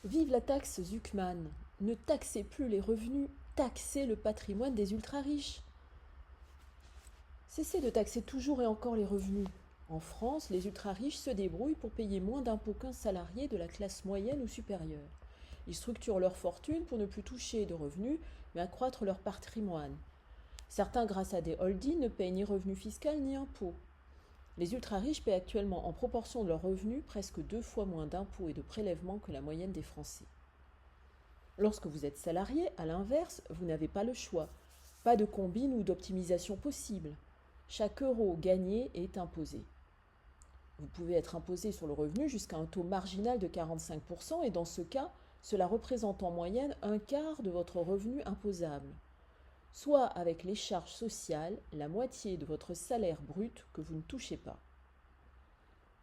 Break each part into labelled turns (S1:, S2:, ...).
S1: Vive la taxe Zuckman. Ne taxez plus les revenus, taxez le patrimoine des ultra-riches. Cessez de taxer toujours et encore les revenus. En France, les ultra-riches se débrouillent pour payer moins d'impôts qu'un salarié de la classe moyenne ou supérieure. Ils structurent leur fortune pour ne plus toucher de revenus, mais accroître leur patrimoine. Certains, grâce à des holdings, ne payent ni revenus fiscaux ni impôts. Les ultra-riches paient actuellement en proportion de leurs revenus presque 2 fois moins d'impôts et de prélèvements que la moyenne des Français. Lorsque vous êtes salarié, à l'inverse, vous n'avez pas le choix. Pas de combine ou d'optimisation possible. Chaque euro gagné est imposé. Vous pouvez être imposé sur le revenu jusqu'à un taux marginal de 45% et dans ce cas, cela représente en moyenne un quart de votre revenu imposable. Soit avec les charges sociales, la moitié de votre salaire brut que vous ne touchez pas.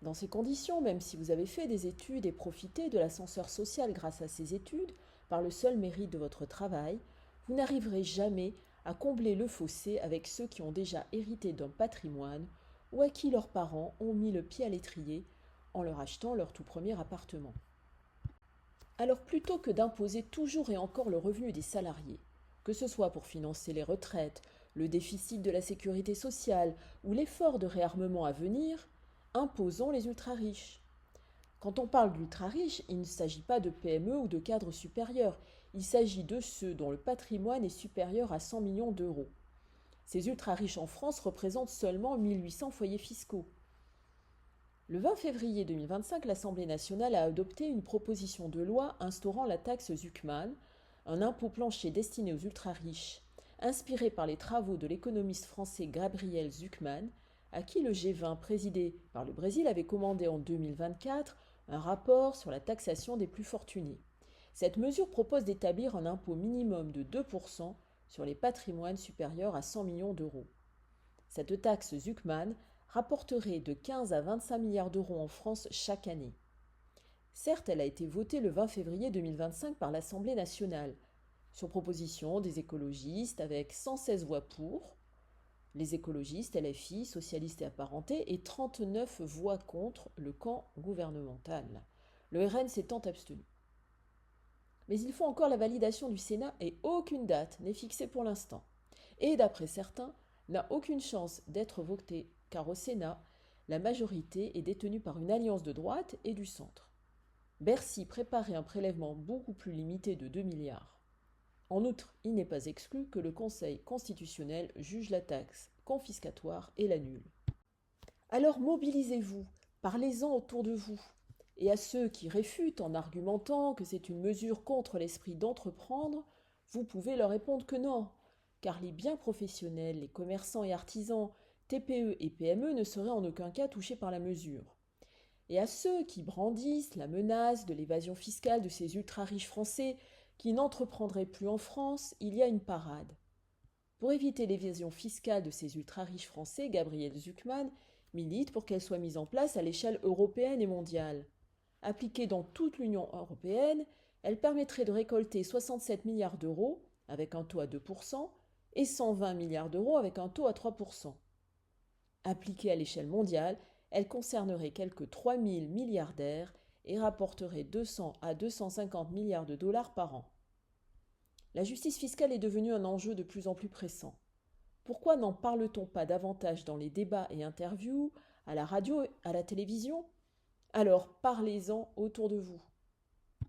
S1: Dans ces conditions, même si vous avez fait des études et profité de l'ascenseur social grâce à ces études, par le seul mérite de votre travail, vous n'arriverez jamais à combler le fossé avec ceux qui ont déjà hérité d'un patrimoine ou à qui leurs parents ont mis le pied à l'étrier en leur achetant leur tout premier appartement. Alors plutôt que d'imposer toujours et encore le revenu des salariés, que ce soit pour financer les retraites, le déficit de la sécurité sociale ou l'effort de réarmement à venir, imposons les ultra-riches. Quand on parle d'ultra-riches, il ne s'agit pas de PME ou de cadres supérieurs, il s'agit de ceux dont le patrimoine est supérieur à 100 millions d'euros. Ces ultra-riches en France représentent seulement 1800 foyers fiscaux. Le 20 février 2025, l'Assemblée nationale a adopté une proposition de loi instaurant la taxe Zuckman, un impôt plancher destiné aux ultra-riches, inspiré par les travaux de l'économiste français Gabriel Zuckman, à qui le G20 présidé par le Brésil avait commandé en 2024 un rapport sur la taxation des plus fortunés. Cette mesure propose d'établir un impôt minimum de 2% sur les patrimoines supérieurs à 100 millions d'euros. Cette taxe Zuckman rapporterait de 15 à 25 milliards d'euros en France chaque année. Certes, elle a été votée le 20 février 2025 par l'Assemblée nationale, sur proposition des écologistes avec 116 voix pour, les écologistes, LFI, socialistes et apparentés, et 39 voix contre le camp gouvernemental. Le RN s'étant abstenu. Mais il faut encore la validation du Sénat et aucune date n'est fixée pour l'instant. Et d'après certains, n'a aucune chance d'être votée car au Sénat, la majorité est détenue par une alliance de droite et du centre. Bercy préparait un prélèvement beaucoup plus limité de 2 milliards. En outre, il n'est pas exclu que le Conseil constitutionnel juge la taxe confiscatoire et l'annule. Alors mobilisez-vous, parlez-en autour de vous. Et à ceux qui réfutent en argumentant que c'est une mesure contre l'esprit d'entreprendre, vous pouvez leur répondre que non, car les biens professionnels, les commerçants et artisans, TPE et PME ne seraient en aucun cas touchés par la mesure. Et à ceux qui brandissent la menace de l'évasion fiscale de ces ultra-riches Français qui n'entreprendraient plus en France, il y a une parade. Pour éviter l'évasion fiscale de ces ultra-riches Français, Gabriel Zuckman milite pour qu'elle soit mise en place à l'échelle européenne et mondiale. Appliquée dans toute l'Union européenne, elle permettrait de récolter 67 milliards d'euros avec un taux à 2% et 120 milliards d'euros avec un taux à 3%. Appliquée à l'échelle mondiale, elle concernerait quelques 3000 milliardaires et rapporterait 200 à 250 milliards de dollars par an. La justice fiscale est devenue un enjeu de plus en plus pressant. Pourquoi n'en parle-t-on pas davantage dans les débats et interviews, à la radio, à la télévision? Alors parlez-en autour de vous.